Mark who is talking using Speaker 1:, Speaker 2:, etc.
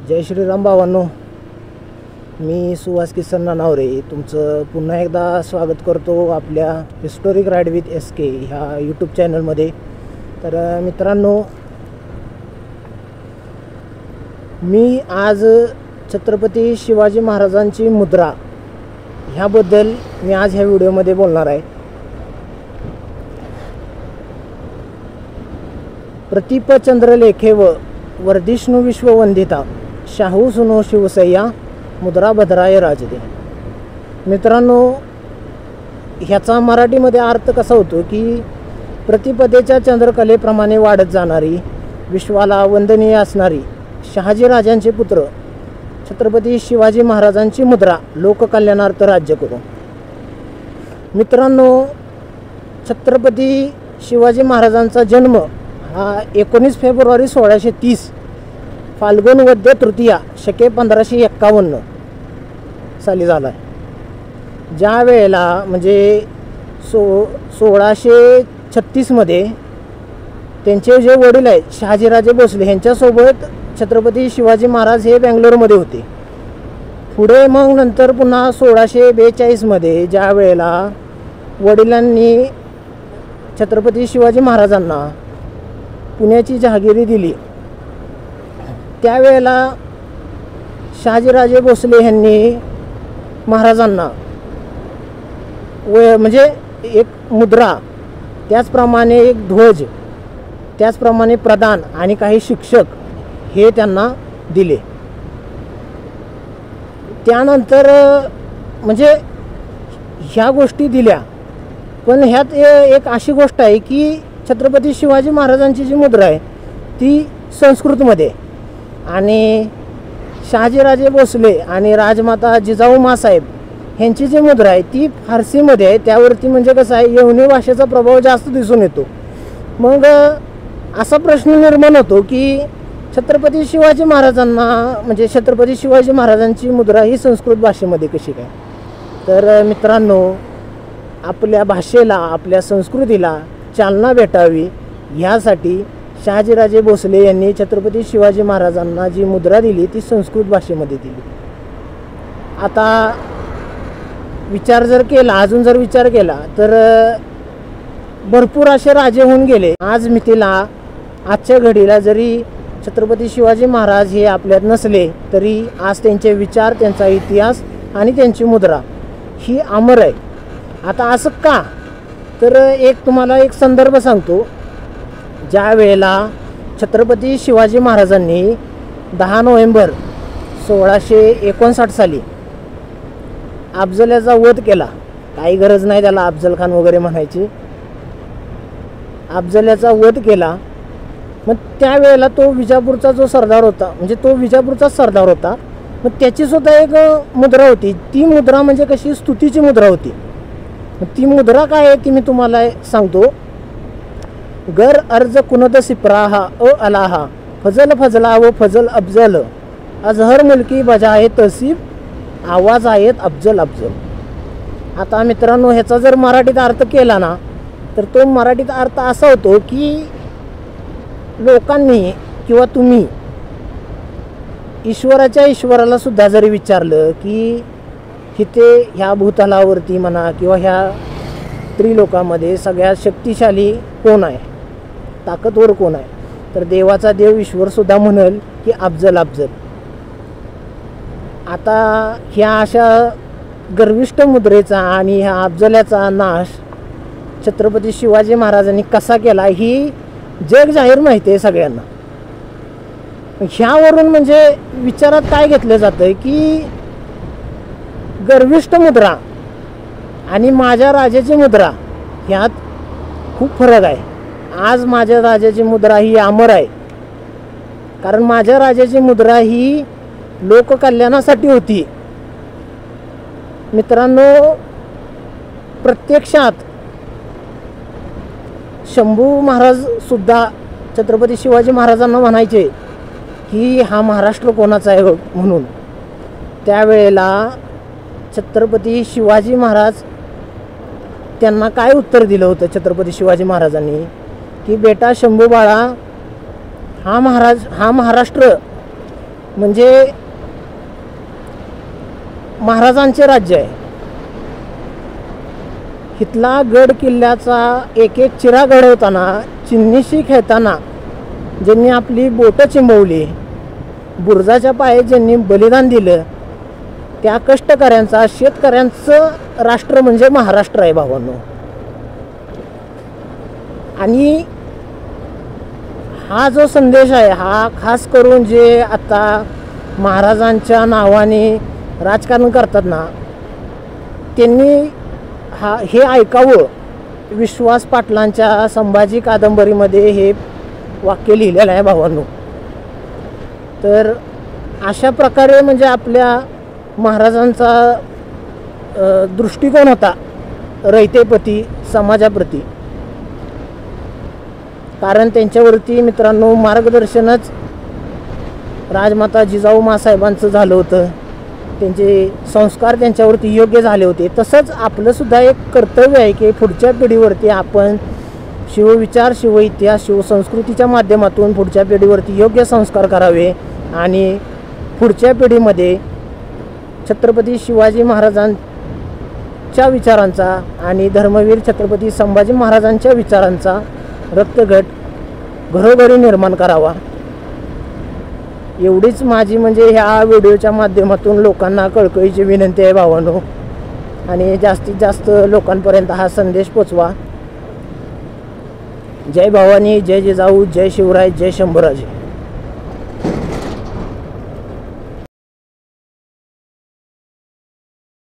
Speaker 1: जय श्रीराम भावांनो, मी सुहास किसन नानावरे तुमचं पुन्हा एकदा स्वागत करतो आपल्या हिस्टोरिक राईड विथ SK ह्या यूट्यूब चॅनलमध्ये। तर मित्रांनो, मी आज छत्रपती शिवाजी महाराजांची मुद्रा ह्याबद्दल मी आज ह्या व्हिडिओमध्ये बोलणार आहे। प्रतीप चंद्रलेखे व वर्धिष्णू विश्ववंदिता शाहू सुनो शिवसय्या मुद्रा भद्राय राजदे। मित्रांनो, ह्याचा मराठीमध्ये अर्थ कसा होतो की प्रतिपदेच्या चंद्रकलेप्रमाणे वाढत जाणारी, विश्वाला वंदनीय असणारी शहाजीराजांचे पुत्र छत्रपती शिवाजी महाराजांची मुद्रा लोककल्याणार्थ राज्य करू। मित्रांनो, छत्रपती शिवाजी महाराजांचा जन्म हा 19 फेब्रुवारी 1630 फाल्गुन वद्य तृतीया शके 1551 साली झाला आहे। ज्या वेळेला म्हणजे 1636 मध्ये त्यांचे जे वडील आहेत शहाजीराजे भोसले यांच्यासोबत छत्रपती शिवाजी महाराज हे बेंगलोरमध्ये होते। पुढे मग नंतर पुन्हा 1642 मध्ये ज्या वेळेला वडिलांनी छत्रपती शिवाजी महाराजांना पुण्याची जहागिरी दिली, त्यावेळेला शहाजीराजे भोसले यांनी महाराजांना म्हणजे एक मुद्रा, त्याचप्रमाणे एक ध्वज, त्याचप्रमाणे प्रदान आणि काही शिक्षक हे त्यांना दिले। त्यानंतर म्हणजे ह्या गोष्टी दिल्या, पण ह्यात एक अशी गोष्ट आहे की छत्रपती शिवाजी महाराजांची जी मुद्रा आहे ती संस्कृतमध्ये, आणि शहाजीराजे भोसले आणि राजमाता जिजाऊ माँसाहेब ह्यांची जी मुद्रा आहे ती फारसीमध्ये आहे। त्यावरती म्हणजे कसं आहे, यवनी भाषेचा प्रभाव जास्त दिसून येतो। मग असा प्रश्न निर्माण होतो की छत्रपती शिवाजी महाराजांना म्हणजे छत्रपती शिवाजी महाराजांची मुद्रा ही संस्कृत भाषेमध्ये कशी काय? तर मित्रांनो, आपल्या भाषेला, आपल्या संस्कृतीला चालना भेटावी ह्यासाठी शहाजीराजे भोसले यांनी छत्रपती शिवाजी महाराजांना जी मुद्रा दिली ती संस्कृत भाषेमध्ये दिली। आता विचार जर केला, अजून जर विचार केला तर भरपूर असे राजे होऊन गेले। आज मितीला, आजच्या घडीला जरी छत्रपती शिवाजी महाराज हे आपल्यात नसले तरी आज त्यांचे विचार, त्यांचा इतिहास आणि त्यांची मुद्रा ही अमर आहे। आता असं का? तर तुम्हाला एक संदर्भ सांगतो। ज्या वेळेला छत्रपती शिवाजी महाराजांनी 10 नोव्हेंबर 1659 साली अफजलाचा वध केला, काही गरज नाही त्याला अफजल खान वगैरे म्हणायची, अफजलाचा वध केला। मग त्यावेळेला तो विजापूरचा जो सरदार होता, म्हणजे तो विजापूरचा सरदार होता, मग त्याची सुद्धा एक मुद्रा होती। ती मुद्रा म्हणजे कशी, स्तुतीची मुद्रा होती। ती मुद्रा काय आहे ती मी तुम्हाला सांगतो। गर अर्ज कुनद सिप्राहा अ अलाहा फजल फजला व फजल अफजल अजहर मुलकी बजा आहे तहसीब आवाज आहेत अफजल अफजल। आता मित्रांनो, ह्याचा जर मराठीत अर्थ केला ना तर तो मराठीत अर्थ असा होतो की लोकांनी किंवा तुम्ही ईश्वराला सुद्धा जरी विचारलं की इथे ह्या भूतलावरती म्हणा किंवा ह्या त्रिलोकामध्ये सगळ्यात शक्तिशाली कोण आहे, ताकदवर कोण आहे, तर देवाचा देव ईश्वरसुद्धा म्हणेल की अफजल अफजल। आता ह्या अशा गर्विष्ठ मुद्रेचा आणि ह्या अफजलाचा नाश छत्रपती शिवाजी महाराजांनी कसा केला ही जग जाहीर माहिती आहे सगळ्यांना। ह्यावरून म्हणजे विचारात काय घेतलं जातं की गर्विष्ठ मुद्रा आणि माझ्या राजाची मुद्रा ह्यात खूप फरक आहे। आज माझ्या राजाची मुद्रा ही अमर आहे, कारण माझ्या राजाची मुद्रा ही लोककल्याणासाठी होती। मित्रांनो, प्रत्यक्षात शंभू महाराज सुद्धा छत्रपती शिवाजी महाराजांना म्हणायचे की हा महाराष्ट्र कोणाचा आहे म्हणून। त्यावेळेला छत्रपती शिवाजी महाराज त्यांना काय उत्तर दिलं होतं छत्रपती शिवाजी महाराजांनी की बेटा शंभू बाळा, हा महाराष्ट्र म्हणजे महाराजांचे राज्य आहे. इथला गड किल्ल्याचा एक एक चिरा घडवताना, चिन्नीशी खेळताना ज्यांनी आपली बोटं चिंबवली, बुरजाच्या पायात ज्यांनी बलिदान दिलं, त्या कष्टकऱ्यांचा, शेतकऱ्यांचं राष्ट्र म्हणजे महाराष्ट्र आहे भावांनो. आणि हा जो संदेश आहे हा खास करून जे आता महाराजांच्या नावाने राजकारण करतात ना, त्यांनी हे ऐकावं. विश्वास पाटलांच्या संभाजी कादंबरीमध्ये हे वाक्य लिहिलेलं आहे भावांनो. तर अशा प्रकारे म्हणजे आपल्या महाराजांचा दृष्टिकोन होता रयतेप्रती, समाजाप्रती. कारण त्यांच्यावरती मित्रांनो मार्गदर्शनच राजमाता जिजाऊ माँसाहेबांचं झालं होतं. त्यांचे संस्कार त्यांच्यावरती योग्य झाले होते. तसंच आपलंसुद्धा एक कर्तव्य आहे की पुढच्या पिढीवरती आपण शिवविचार, शिवइतिहास, शिवसंस्कृतीच्या माध्यमातून पुढच्या पिढीवरती योग्य संस्कार करावे आणि पुढच्या पिढीमध्ये छत्रपती शिवाजी महाराजांच्या विचारांचा आणि धर्मवीर छत्रपती संभाजी महाराजांच्या विचारांचा रक्तगट घरोघरी निर्माण करावा. एवढीच माझी म्हणजे ह्या व्हिडिओच्या माध्यमातून लोकांना कळकळीची विनंती आहे भावांनो. आणि जास्तीत जास्त लोकांपर्यंत हा संदेश पोचवा. जय भवानी, जय जिजाऊ, जय शिवराय, जय शंभूराजे.